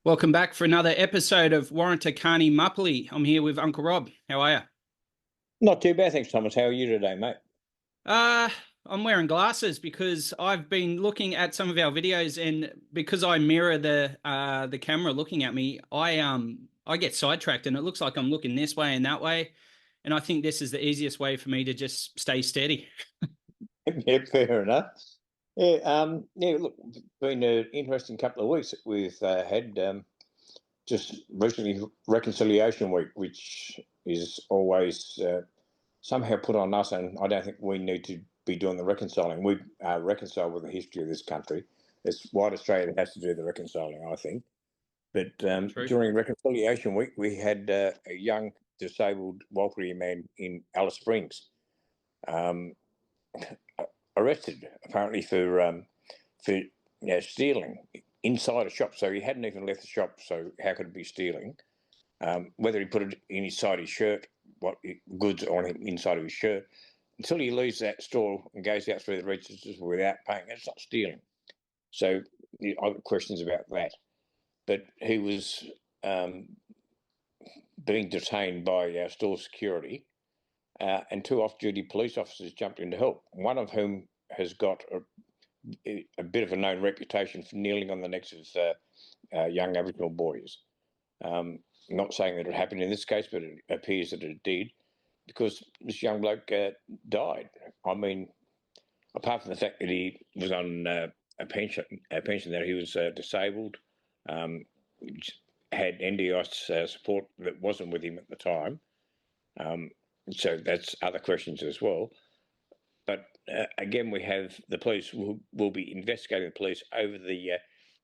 Welcome back for another episode of Waranta, kani, mapali. I'm here with Uncle Rob. How are you? Not too bad, thanks, Thomas. How are you today, mate? Uh, I'm wearing glasses because I've been looking at some of our videos, and because I mirror the camera looking at me, I get sidetracked, and it looks like I'm looking this way and that way, and I think this is the easiest way for me to just stay steady. Yeah, fair enough. Yeah. Look, it's been an interesting couple of weeks that we've had. Just recently, Reconciliation Week, which is always somehow put on us, and I don't think we need to be doing the reconciling. We reconcile with the history of this country. It's white Australia that has to do the reconciling, I think. But True. during Reconciliation Week, we had a young disabled Walkery man in Alice Springs. Um, Arrested apparently for stealing inside a shop. So he hadn't even left the shop. So how could it be stealing? Whether he put it inside his shirt, what goods on him inside of his shirt, until he leaves that store and goes out through the registers without paying, it's not stealing. So I've got questions about that. But he was um, being detained by store security, and two off-duty police officers jumped in to help. One of whom has got a bit of a known reputation for kneeling on the necks of young Aboriginal boys. Um, not saying that it happened in this case, but it appears that it did, because this young bloke died. I mean, apart from the fact that he was on a pension that he was disabled, um, had NDIS support that wasn't with him at the time. Um, so that's other questions as well. But again, we have the police will be investigating the police over the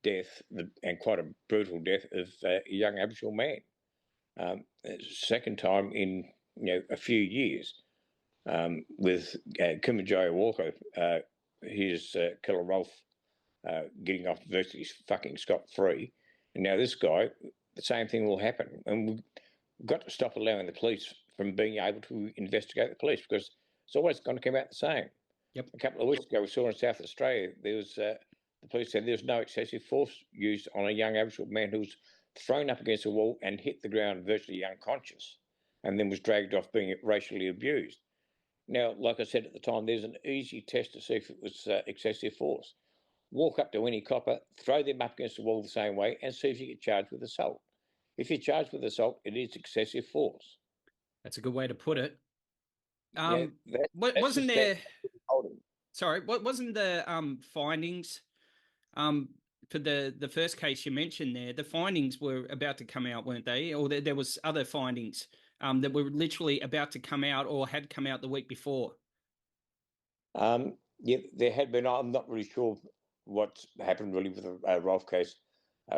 death, and quite a brutal death, of a young Aboriginal man. Second time in a few years, with Kumanjaya Walker, his killer Rolf, getting off virtually fucking scot-free. And now this guy, the same thing will happen. And we've got to stop allowing the police from being able to investigate the police, because it's always going to come out the same. Yep. A couple of weeks ago, we saw in South Australia, there was the police said there was no excessive force used on a young Aboriginal man who was thrown up against a wall and hit the ground virtually unconscious, and then was dragged off being racially abused. Now, like I said at the time, there's an easy test to see if it was excessive force. Walk up to any copper, throw them up against the wall the same way, and see if you get charged with assault. If you're charged with assault, it is excessive force. That's a good way to put it. Yeah, What that's the wasn't standard. there? Sorry, what wasn't the findings um for the first case you mentioned there? The findings were about to come out, weren't they? Or there was other findings that were literally about to come out or had come out the week before. Yeah, there had been. I'm not really sure what's happened really with the Rolf case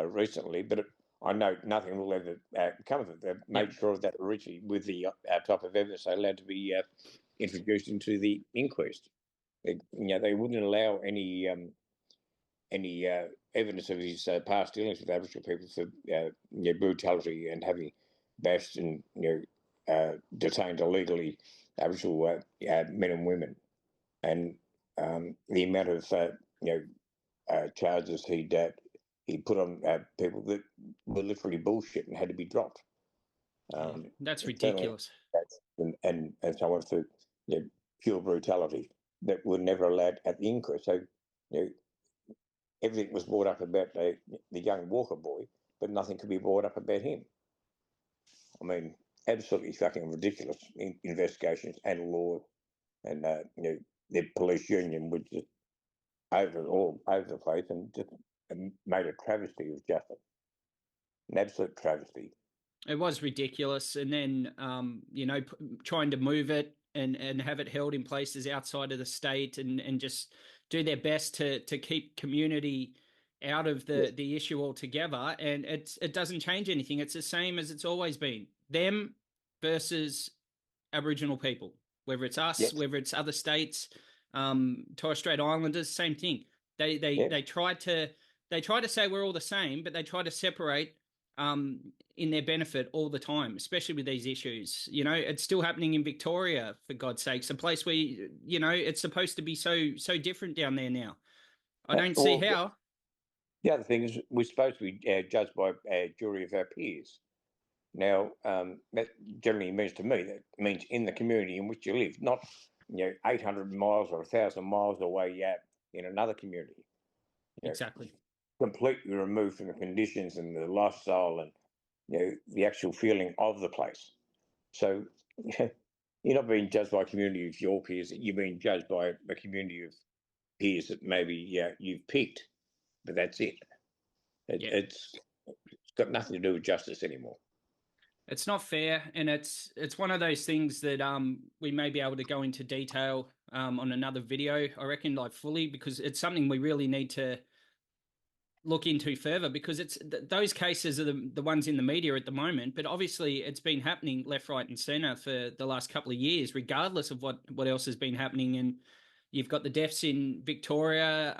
recently, but I know nothing will ever come of it. They've Yep. made sure that originally, with the type of evidence, they're allowed to be introduced into the inquest. They wouldn't allow any evidence of his past dealings with Aboriginal people for brutality and having bashed and detained illegally Aboriginal men and women, and the amount of charges he put on people that were literally bullshit and had to be dropped. Oh, that's Certainly, ridiculous. and so on, for pure brutality that were never allowed at the inquest. So you know, everything was brought up about the young Walker boy, but nothing could be brought up about him. I mean, absolutely fucking ridiculous investigations and law, and the police union would just all over the place, and just made a travesty of justice, an absolute travesty. It was ridiculous, and then trying to move it and have it held in places outside of the state, and just do their best to keep community out of Yeah, the issue altogether, and it doesn't change anything. It's the same as it's always been. Them versus Aboriginal people, whether it's us, yes, whether it's other states, Torres Strait Islanders, same thing. They they yeah. they try to they try to say we're all the same, but they try to separate in their benefit all the time, especially with these issues. It's still happening in Victoria, for God's sakes, a place where it's supposed to be so different down there now. I don't see Well, how. The other thing is we're supposed to be judged by a jury of our peers. Now, that generally means to me that means in the community in which you live, not 800 miles or 1,000 miles away in another community. Exactly. Completely removed from the conditions and the lifestyle and the actual feeling of the place. So you're not being judged by a community of your peers. You're being judged by a community of peers that maybe you've picked, but that's it. Yeah. It's got nothing to do with justice anymore. It's not fair, and it's one of those things that we may be able to go into detail on another video, I reckon, like fully, because it's something we really need to look into further, because it's those cases are the ones in the media at the moment, but obviously it's been happening left, right, and center for the last couple of years, regardless of what else has been happening. And you've got the deaths in Victoria,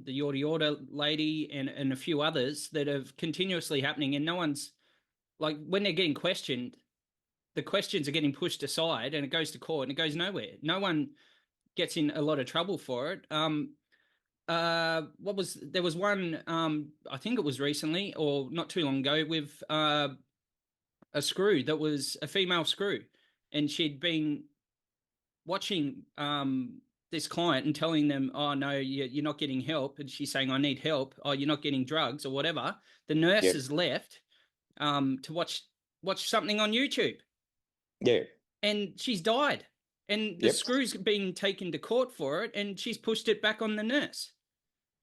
the Yorta Yorta lady, and a few others that have continuously happening, and no one's like, when they're getting questioned, the questions are getting pushed aside, and it goes to court and it goes nowhere. No one gets in a lot of trouble for it. There was one, I think it was recently or not too long ago, with a screw that was a female screw, and she'd been watching this client and telling them, "Oh no, you're not getting help," and she's saying, "I need help." "Oh, you're not getting drugs or whatever." The nurse Yep. has left to watch something on YouTube, Yeah. and she's died. And the Yep. screw's being taken to court for it, and she's pushed it back on the nurse.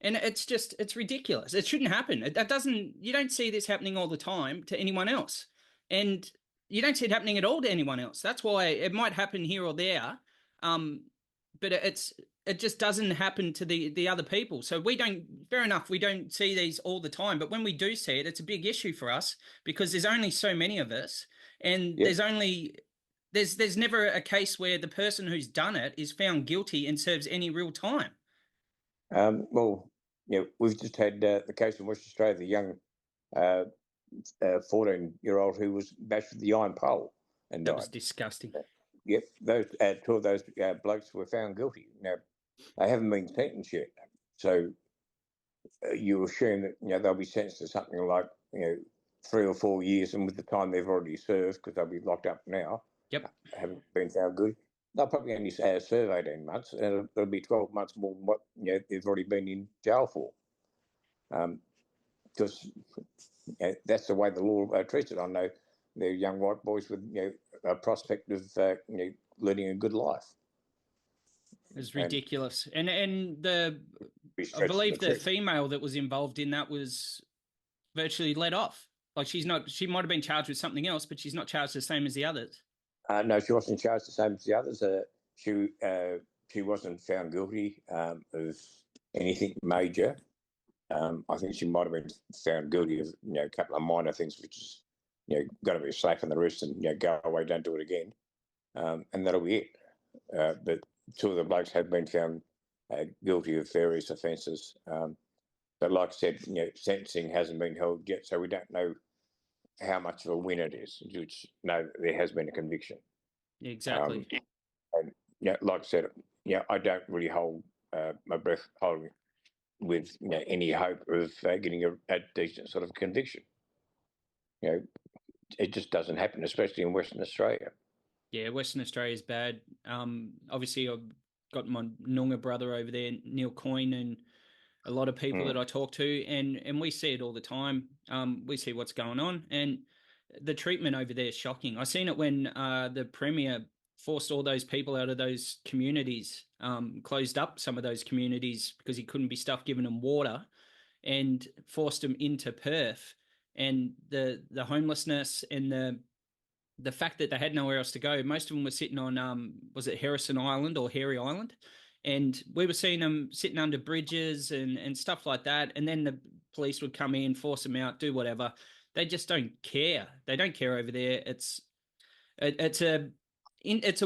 And it's ridiculous. It shouldn't happen. That doesn't, you don't see this happening all the time to anyone else. And you don't see it happening at all to anyone else. That's why it might happen here or there. Um, but it just doesn't happen to the other people. So we don't, fair enough, we don't see these all the time, but when we do see it, it's a big issue for us, because there's only so many of us, and Yep. there's never a case where the person who's done it is found guilty and serves any real time. Well, we've just had the case in Western Australia, the young 14-year-old who was bashed with the iron pole and That was died. disgusting. Yep, those two of those blokes were found guilty. Now, they haven't been sentenced yet. So you assume that they'll be sentenced to something like 3 or 4 years, and with the time they've already served, because they'll be locked up now, Yep. haven't been found good. They'll probably only serve 18 months, and it'll be 12 months more than what they've already been in jail for. Because that's the way the law treats it. I know they're young white boys with a prospect of leading a good life. It's And ridiculous. And I stretching believe the truth. female that was involved in that was virtually let off. Like, she might have been charged with something else, but she's not charged the same as the others. No, she wasn't charged the same as the others. She wasn't found guilty of anything major. I think she might have been found guilty of a couple of minor things, which is got to be a slap in the wrist and go away, don't do it again, and that'll be it. But two of the blokes have been found guilty of various offences. But like I said, sentencing hasn't been held yet, so we don't know how much of a win it is. Which no, there has been a conviction. Exactly. And like I said, I don't really hold my breath holding with any hope of getting a decent sort of conviction. It just doesn't happen, especially in Western Australia. Yeah, Western Australia is bad. Obviously, I've got my Noongar brother over there, Neil Coyne, and a lot of people that I talk to, and we see it all the time. We see what's going on, and the treatment over there is shocking. I seen it when the Premier forced all those people out of those communities, closed up some of those communities because he couldn't be stuffed giving them water, and forced them into Perth. And the homelessness and the fact that they had nowhere else to go. Most of them were sitting on was it Harrison Island or Hairy Island, and we were seeing them sitting under bridges and stuff like that. And then the police would come in, force them out, do whatever. They just don't care. They don't care over there. It's a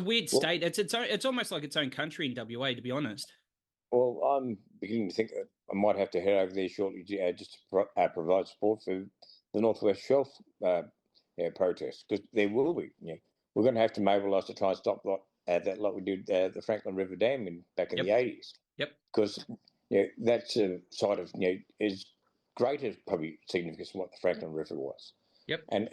weird state. It's almost like its own country in WA, to be honest. Well, I'm beginning to think that I might have to head over there shortly just to provide support for the Northwest Shelf protests, because there will be. We're going to have to mobilise to try and stop that, like we did the Franklin River Dam back in the 80s. Yep. Because that side of is greater probably significance than what the Franklin River was. Yep. And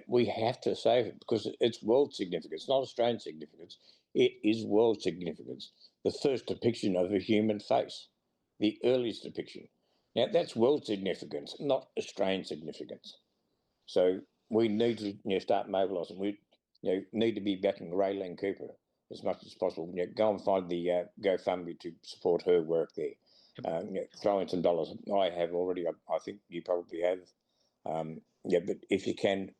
we have to save it because it's world significance, not Australian significance. It is world significance. The first depiction of a human face, the earliest depiction. Now, that's world significance, not Australian significance. So we need to start mobilising. We need to be backing Raylene Cooper as much as possible. Go and find the GoFundMe to support her work there. Throw in some dollars. I have already. I think you probably have. But if you can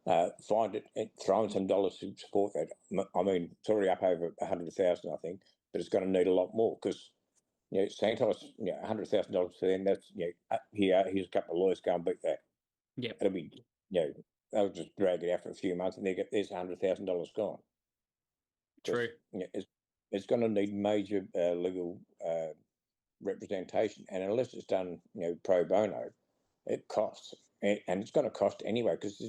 find it, throw in some dollars to support that. I mean, it's already up over 100,000, I think, but it's going to need a lot more because Santos, $100,000 for them. That's here's a couple of lawyers go and beat that. Yeah, It'll be they'll just drag it out for a few months and there's $100,000 gone. true. It's going to need major legal representation, and unless it's done pro bono, it costs, and it's going to cost anyway because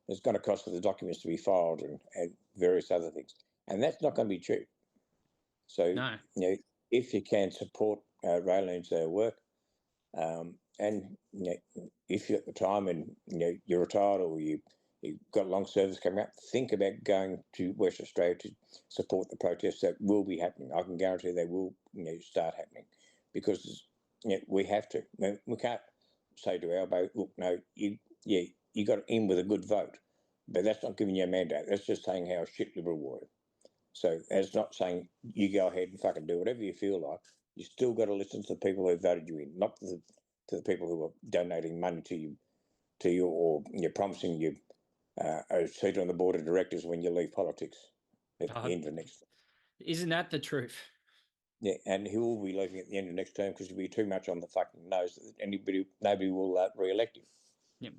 it's going to cost for the documents to be filed and various other things, and that's not going to be cheap. So No. if you can support Raylene's work, and if you're at the time and you're retired or you've got long service coming up, think about going to West Australia to support the protests that will be happening. I can guarantee they will start happening because we have to. We can't say to our boat, look, no, you got in with a good vote, but that's not giving you a mandate. That's just saying how shit Liberal were. So that's not saying you go ahead and fucking do whatever you feel like. You still got to listen to the people who voted you in, not to the people who are donating money to you, or you're promising you a seat on the board of directors when you leave politics at the end of next. Isn't that the truth? Yeah, and he will be leaving at the end of next term because he'll be too much on the fucking nose that nobody will re-elect him. Yep.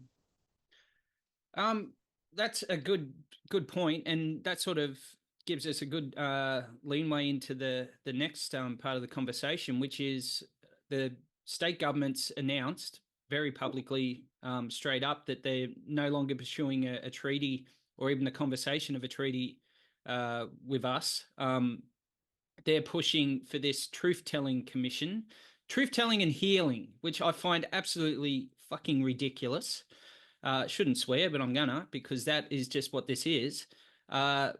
That's a good point, and that sort of gives us a good leanway into the next part of the conversation, which is the state governments announced very publicly, straight up, that they're no longer pursuing a treaty or even a conversation of a treaty with us. They're pushing for this truth-telling commission, truth-telling and healing, which I find absolutely fucking ridiculous. Shouldn't swear, but I'm gonna, because that is just what this is. As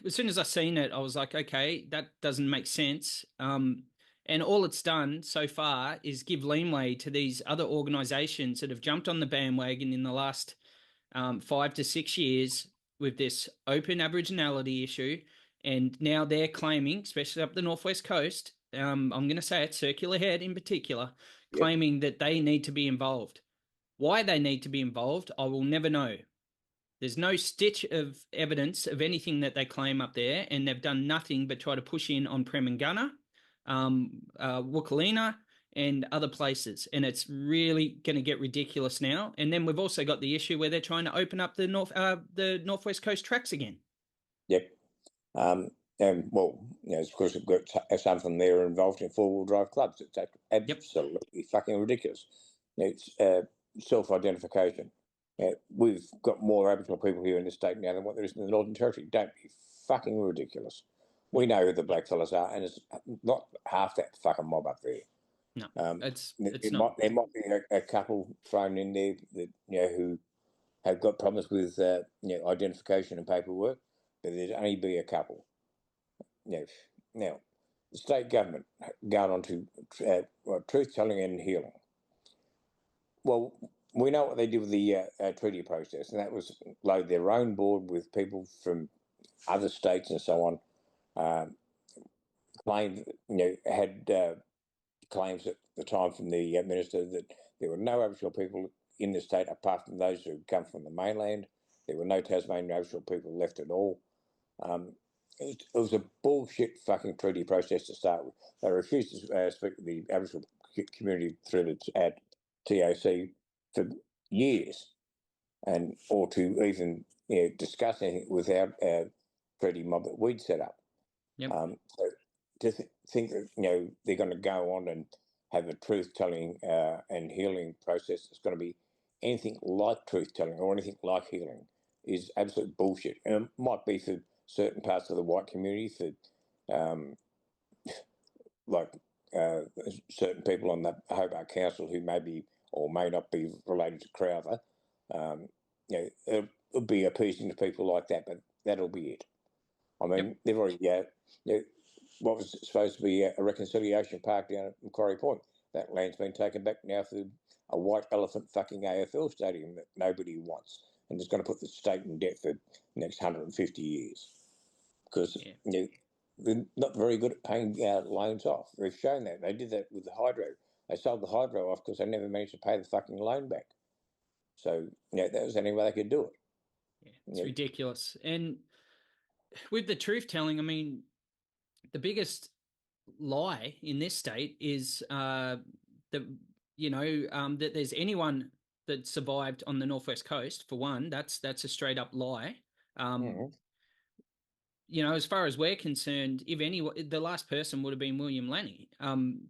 soon as I seen it, I was like, okay, that doesn't make sense. And all it's done so far is give leeway to these other organisations that have jumped on the bandwagon in the last 5 to 6 years with this open Aboriginality issue. And now they're claiming, especially up the Northwest Coast, I'm going to say it, Circular Head in particular, claiming that they need to be involved. Why they need to be involved, I will never know. There's no stitch of evidence of anything that they claim up there, and they've done nothing but try to push in on Premingana, Wukalina, and other places. And it's really going to get ridiculous now. And then we've also got the issue where they're trying to open up the Northwest Coast tracks again. Yep. And well, of course, we've got some of them there involved in four-wheel drive clubs. It's absolutely fucking ridiculous. It's self-identification. We've got more Aboriginal people here in the state now than what there is in the Northern Territory. Don't be fucking ridiculous. We know who the blackfellas are, and it's not half that fucking mob up there. No, it's not. There might be a couple thrown in there that who have got problems with identification and paperwork, but there'd only be a couple. Now, the state government going on to truth telling and healing. Well, we know what they did with the treaty process, and that was load their own board with people from other states and so on. Claimed, had claims at the time from the minister that there were no Aboriginal people in the state apart from those who come from the mainland. There were no Tasmanian Aboriginal people left at all. It was a bullshit fucking treaty process to start with. They refused to speak to the Aboriginal community through the TOC for years, or to even discuss anything without a treaty mob that we'd set up. Yep. So to think that they're going to go on and have a truth-telling and healing process that's going to be anything like truth-telling or anything like healing is absolute bullshit. And it might be for certain parts of the white community, for like certain people on the Hobart Council who may be or may not be related to Crowther. It'll be appeasing to people like that, but that'll be it. I mean, they've already, what was supposed to be a reconciliation park down at Macquarie Point, that land's been taken back now for a white elephant fucking AFL stadium that nobody wants, and it's going to put the state in debt for the next 150 years because they're not very good at paying loans off. They've shown that. They did that with the hydro. They sold the hydro off because they never managed to pay the fucking loan back. So, that was the only way they could do it. Yeah, it's ridiculous. And with the truth telling, I mean, the biggest lie in this state is that that there's anyone that survived on the Northwest Coast. For one, that's a straight up lie. As far as we're concerned, if the last person would have been William Lanny.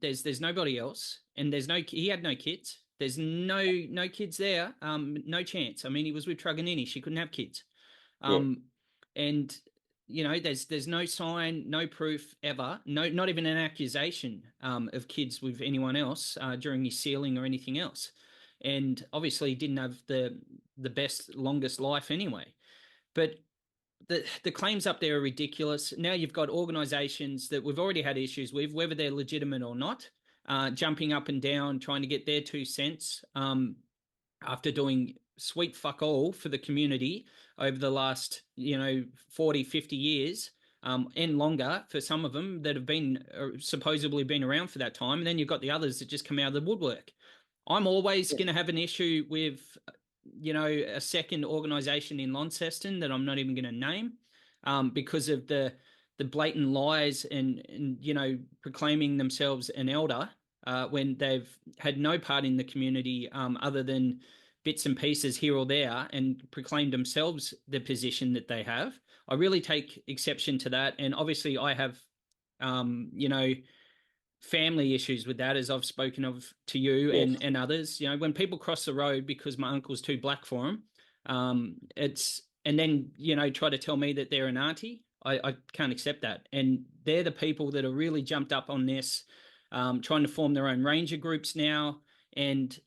There's nobody else, and he had no kids. There's no kids there. No chance. I mean, he was with Truganini. She couldn't have kids. And there's no sign, no proof ever, not even an accusation of kids with anyone else during his sealing or anything else. And obviously, he didn't have the best, longest life anyway. But the claims up there are ridiculous. Now you've got organisations that we've already had issues with, whether they're legitimate or not, jumping up and down, trying to get their 2 cents after doing sweet fuck all for the community over the last 40, 50 years and longer for some of them that have been supposedly been around for that time. And then you've got the others that just come out of the woodwork. I'm always going to have an issue with a second organisation in Launceston that I'm not even going to name because of the blatant lies and proclaiming themselves an elder when they've had no part in the community other than bits and pieces here or there and proclaimed themselves the position that they have. I really take exception to that. And obviously I have, family issues with that, as I've spoken of to you and others. When people cross the road because my uncle's too black for them, and then, try to tell me that they're an auntie, I can't accept that. And they're the people that are really jumped up on this, trying to form their own ranger groups now and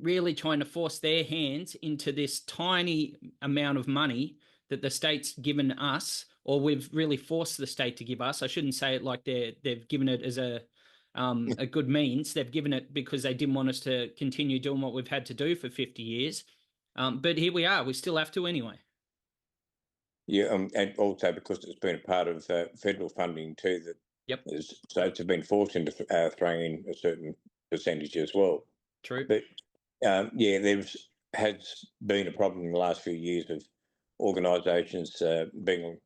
really trying to force their hands into this tiny amount of money that the state's given us, or we've really forced the state to give us. I shouldn't say it like they've given it as a good means. They've given it because they didn't want us to continue doing what we've had to do for 50 years. But here we are. We still have to anyway. Yeah, and also because it's been a part of federal funding too, that states have been forced into throwing in a certain percentage as well. True. But there has been a problem in the last few years of organisations being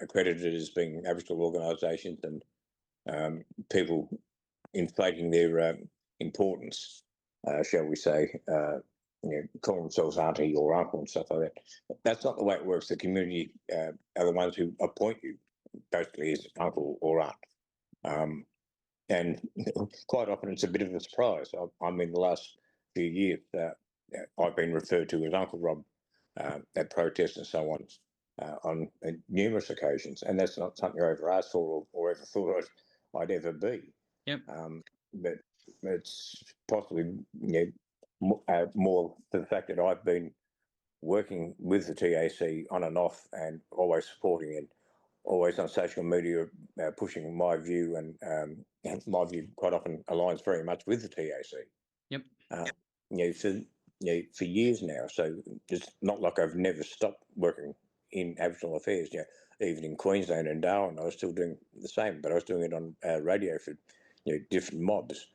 accredited as being Aboriginal organisations and people inflating their importance, shall we say, calling themselves auntie or uncle and stuff like that. But that's not the way it works. The community are the ones who appoint you, basically, as uncle or aunt. And quite often it's a bit of a surprise. I mean, the last few years, I've been referred to as Uncle Rob at protests and so on numerous occasions, and that's not something I ever asked for or ever thought I'd ever be. But it's possibly more the fact that I've been working with the TAC on and off and always supporting it, always on social media pushing my view, and my view quite often aligns very much with the TAC. For years now. So it's not like I've never stopped working in Aboriginal affairs. Even in Queensland and Darwin, I was still doing the same, but I was doing it on radio for different mobs.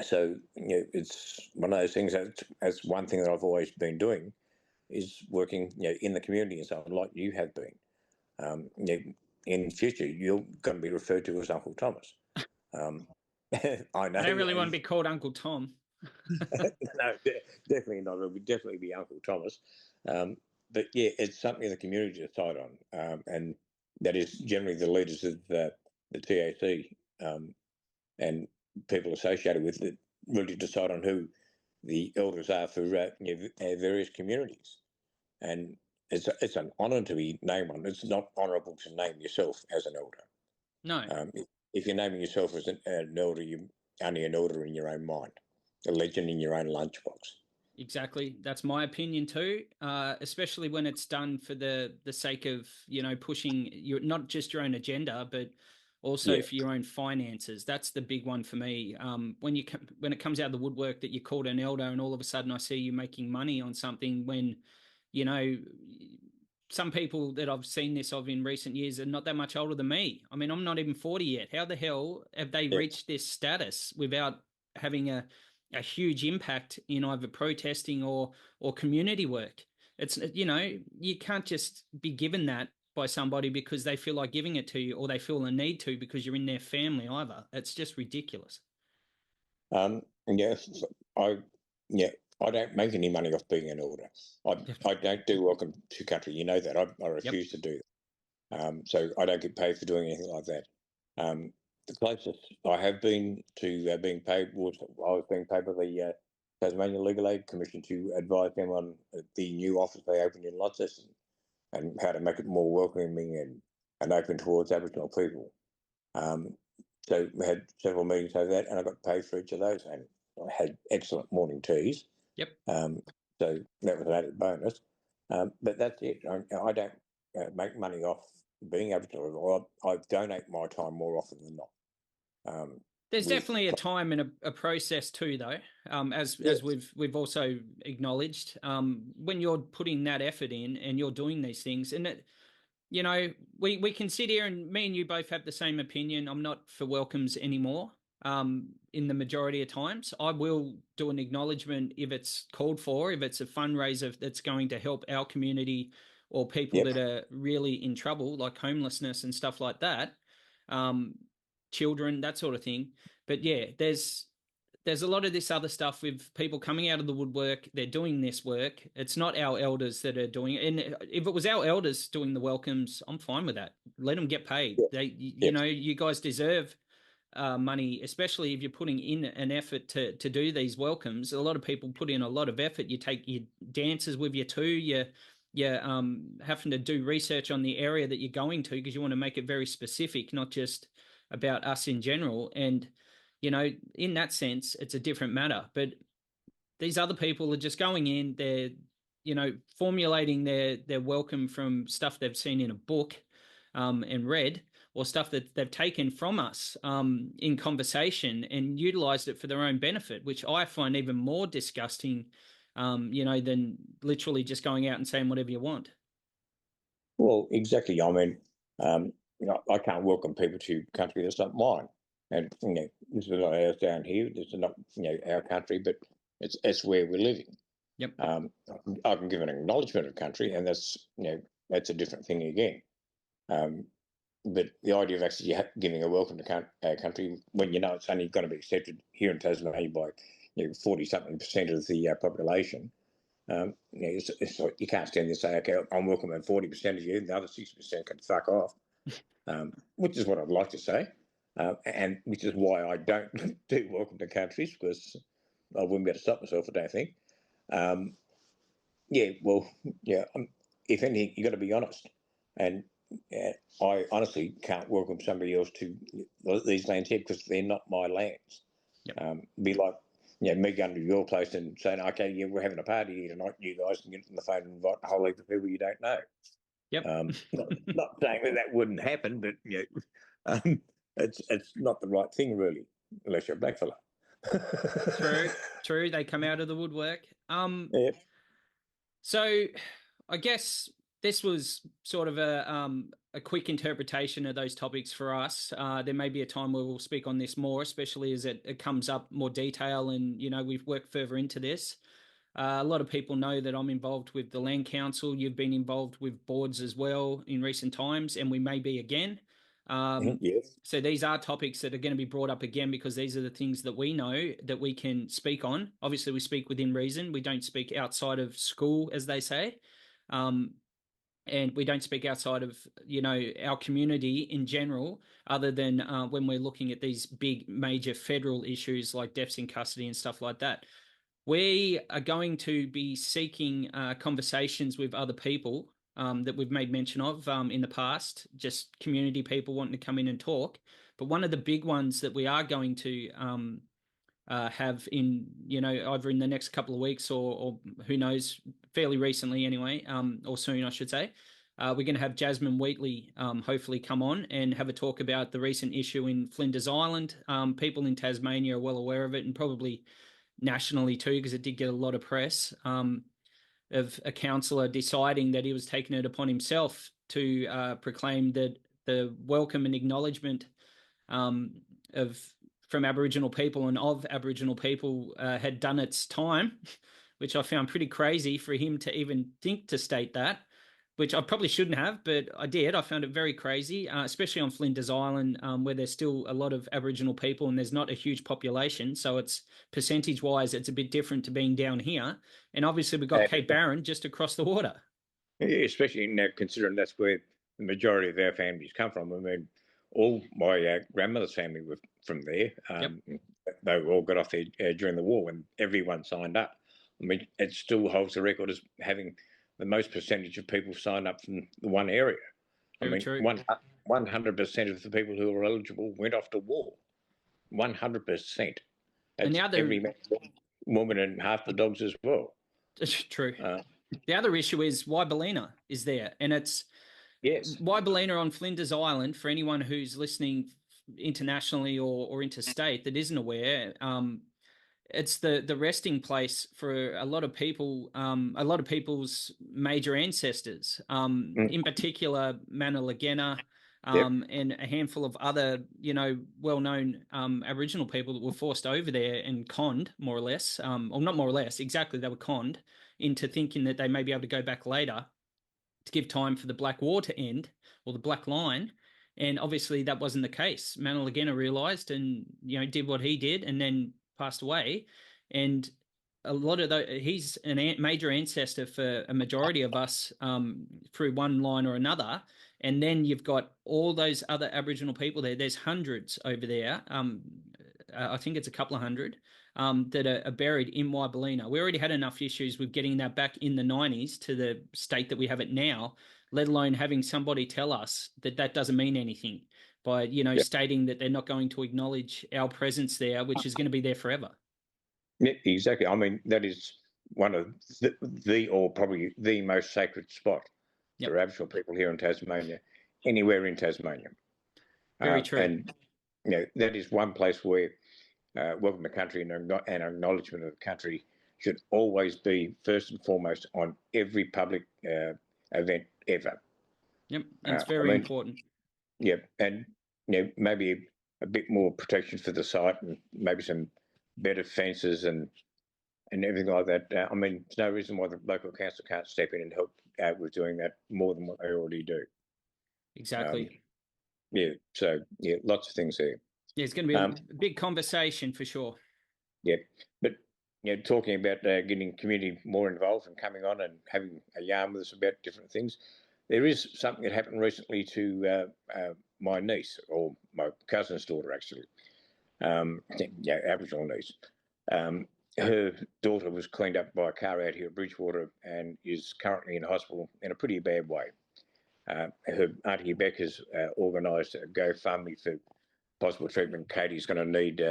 So it's one of those things that's one thing that I've always been doing is working in the community and so on, like you have been. In future, you're going to be referred to as Uncle Thomas. I know. I don't really want to be called Uncle Tom. No, definitely not. It'll definitely be Uncle Thomas. But it's something the community decide on, and that is generally the leaders of the TAC and people associated with it really decide on who the elders are for various communities. And it's an honour to be named one. It's not honourable to name yourself as an elder. No. If you're naming yourself as an elder, you're only an elder in your own mind. a legend in your own lunchbox. Exactly. That's my opinion too. Especially when it's done for the sake of, pushing your not just your own agenda, but also Yeah, for your own finances. That's the big one for me. When it comes out of the woodwork that you're called an elder, and all of a sudden I see you making money on something when, you know, some people that I've seen this of in recent years are not that much older than me. I mean, I'm not even 40 yet. How the hell have they yeah. reached this status without having a huge impact in either protesting or community work? It's, you can't just be given that by somebody because they feel like giving it to you, or they feel a need to because you're in their family either. It's just ridiculous. Yeah, I yeah, I don't make any money off being an elder. I don't do welcome to country. You know that I Yep. refuse to do that. So I don't get paid for doing anything like that. The closest I have been to being paid was I was being paid by the Tasmania Legal Aid Commission to advise them on the new office they opened in Launceston and how to make it more welcoming and open towards Aboriginal people. Um, so we had several meetings over that, and I got paid for each of those, and I had excellent morning teas. Yep. Um, so that was an added bonus. But that's it. I don't make money off being Aboriginal. I donate my time more often than not. There's With definitely a time and a process too, though. As yes, we've also acknowledged, when you're putting that effort in and you're doing these things, and we can sit here, and me and you both have the same opinion. I'm not for welcomes anymore. In the majority of times, I will do an acknowledgement if it's called for, if it's a fundraiser that's going to help our community or people yep. that are really in trouble, like homelessness and stuff like that, um, children, that sort of thing. But yeah, there's a lot of this other stuff with people coming out of the woodwork. They're doing this work. It's not our elders that are doing it. And if it was our elders doing the welcomes, I'm fine with that. Let them get paid. Yep. Yep. You guys deserve money, especially if you're putting in an effort to do these welcomes. A lot of people put in a lot of effort. You take your dancers with you too. You're having to do research on the area that you're going to because you want to make it very specific, not just about us in general. And in that sense, it's a different matter. But these other people are just going in, they're, formulating their welcome from stuff they've seen in a book and read, or stuff that they've taken from us in conversation and utilized it for their own benefit, which I find even more disgusting, than literally just going out and saying whatever you want. Well, exactly. I mean, I can't welcome people to country that's not mine, and this is not ours down here. This is not our country, but it's where we're living. Yep. I can give an acknowledgement of country, and that's a different thing again. Um, but the idea of actually giving a welcome to country when you know it's only going to be accepted here in Tasmania by 40-something% of the population. You can't stand there and say, okay, I'm welcoming 40% of you, and the other 60% can fuck off, which is what I'd like to say, and which is why I don't do welcome to countries, because I wouldn't be able to stop myself, I don't think. Um, yeah, well, yeah, if anything, you've got to be honest. And I honestly can't welcome somebody else to these lands here because they're not my lands. Yep. Be like, me going to your place and saying, okay, yeah, we're having a party here tonight. You guys can get on the phone and invite a whole heap of people you don't know. Yep. Not saying that wouldn't happen, but it's not the right thing really, unless you're a blackfella. True. They come out of the woodwork. Yeah. So I guess this was sort of a quick interpretation of those topics for us. There may be a time where we'll speak on this more, especially as it comes up more detail and we've worked further into this. A lot of people know that I'm involved with the Land Council. You've been involved with boards as well in recent times, and we may be again. Yes. So these are topics that are going to be brought up again because these are the things that we know that we can speak on. Obviously, we speak within reason. We don't speak outside of school, as they say. And we don't speak outside of our community in general, other than when we're looking at these big major federal issues like deaths in custody and stuff like that. We are going to be seeking conversations with other people that we've made mention of in the past, just community people wanting to come in and talk. But one of the big ones that we are going to have in, either in the next couple of weeks or who knows, fairly recently anyway, or soon, I should say. We're going to have Jasmine Wheatley hopefully come on and have a talk about the recent issue in Flinders Island. People in Tasmania are well aware of it, and probably nationally too, because it did get a lot of press, of a councillor deciding that he was taking it upon himself to proclaim that the welcome and acknowledgement of from Aboriginal people and of Aboriginal people had done its time, which I found pretty crazy for him to even think to state that, which I probably shouldn't have, but I did. I found it very crazy, especially on Flinders Island, where there's still a lot of Aboriginal people and there's not a huge population. So it's percentage-wise, it's a bit different to being down here. And obviously we've got Cape Barren just across the water. Especially now, considering that's where the majority of our families come from. I mean, all my grandmother's family were from there. Yep. They all got off there during the war when everyone signed up. I mean, it still holds the record as having the most percentage of people sign up from the one area. Very I mean, 100% of the people who were eligible went off to war. 100%. And the other, every man, woman, and half the dogs as well. True. The other issue is Wyballina is there, and it's yes, Wyballina on Flinders Island. For anyone who's listening internationally or interstate that isn't aware, it's the resting place for a lot of people, a lot of people's major ancestors, in particular Manalagenna, and a handful of other, well-known Aboriginal people that were forced over there and conned, more or less, or not more or less, exactly, they were conned into thinking that they may be able to go back later to give time for the Black War to end, or the Black Line. And obviously that wasn't the case. Manalagenna realised and, did what he did and then passed away. And a lot of he's a major ancestor for a majority of us, through one line or another. And then you've got all those other Aboriginal people there. There's hundreds over there. I think it's a couple of hundred, that are buried in Wyballina. We already had enough issues with getting that back in the 90s to the state that we have it now, let alone having somebody tell us that that doesn't mean anything by, stating that they're not going to acknowledge our presence there, which is going to be there forever. Yeah, exactly. I mean, that is one of the or probably the most sacred spot for Aboriginal people here in Tasmania, anywhere in Tasmania. Very true. And, that is one place where welcome to country and acknowledgement of the country should always be first and foremost on every public event ever. Yep, it's very important. Yeah, and maybe a bit more protection for the site and maybe some better fences and everything like that. I mean, there's no reason why the local council can't step in and help out with doing that more than what they already do. Exactly. So lots of things there. Yeah, it's going to be a big conversation for sure. Yeah, but talking about getting community more involved and coming on and having a yarn with us about different things, there is something that happened recently to my niece, or my cousin's daughter actually, Aboriginal niece. Her daughter was cleaned up by a car out here at Bridgewater and is currently in hospital in a pretty bad way. Her auntie Becca's organised a GoFundMe for possible treatment Katie's going to need.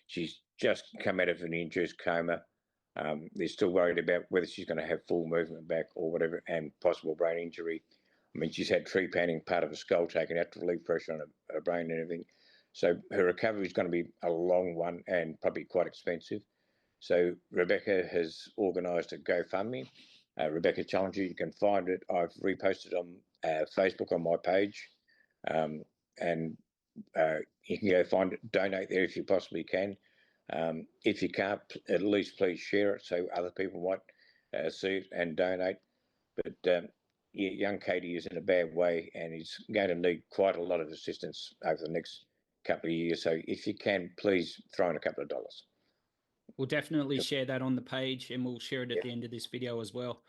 She's just come out of an induced coma. They're still worried about whether she's going to have full movement back or whatever, and possible brain injury. I mean, she's had tree panning, part of a skull taken out to relieve pressure on her brain and everything. So her recovery is going to be a long one and probably quite expensive. So Rebecca has organised a GoFundMe. Rebecca Challenger, you can find it. I've reposted on Facebook on my page. And you can go find it, donate there if you possibly can. If you can't, at least please share it so other people might see it and donate. But young Katie is in a bad way and is going to need quite a lot of assistance over the next couple of years. So if you can, please throw in a couple of dollars. We'll definitely share that on the page, and we'll share it at the end of this video as well.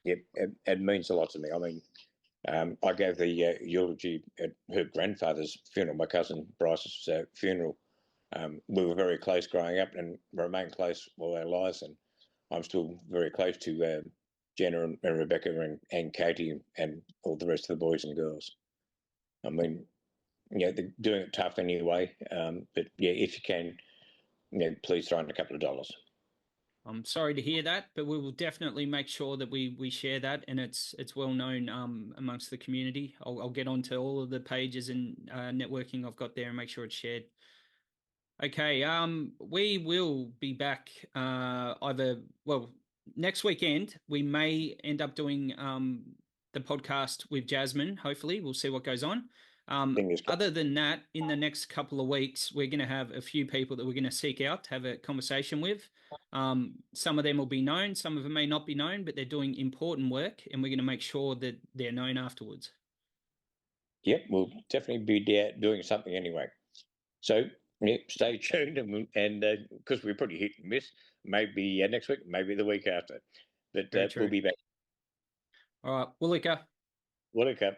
Yep, it means a lot to me. I mean, I gave the eulogy at her grandfather's funeral, my cousin Bryce's funeral. We were very close growing up and remained close all our lives, and I'm still very close to Jenna and Rebecca and Katie and all the rest of the boys and girls. I mean, they're doing it tough anyway, but if you can, please throw in a couple of dollars. I'm sorry to hear that, but we will definitely make sure that we share that, and it's well known amongst the community. I'll get onto all of the pages and networking I've got there and make sure it's shared. Okay, we will be back either, well, next weekend. We may end up doing the podcast with Jasmine. Hopefully, we'll see what goes on. Fingers crossed. Other than that, in the next couple of weeks, we're going to have a few people that we're going to seek out to have a conversation with. Some of them will be known, some of them may not be known, but they're doing important work, and we're going to make sure that they're known afterwards. Yep, we'll definitely be doing something anyway. So stay tuned, and because we're pretty hit and miss, maybe next week, maybe the week after, but Very true. we'll be back. All right, Woolika. Welcome.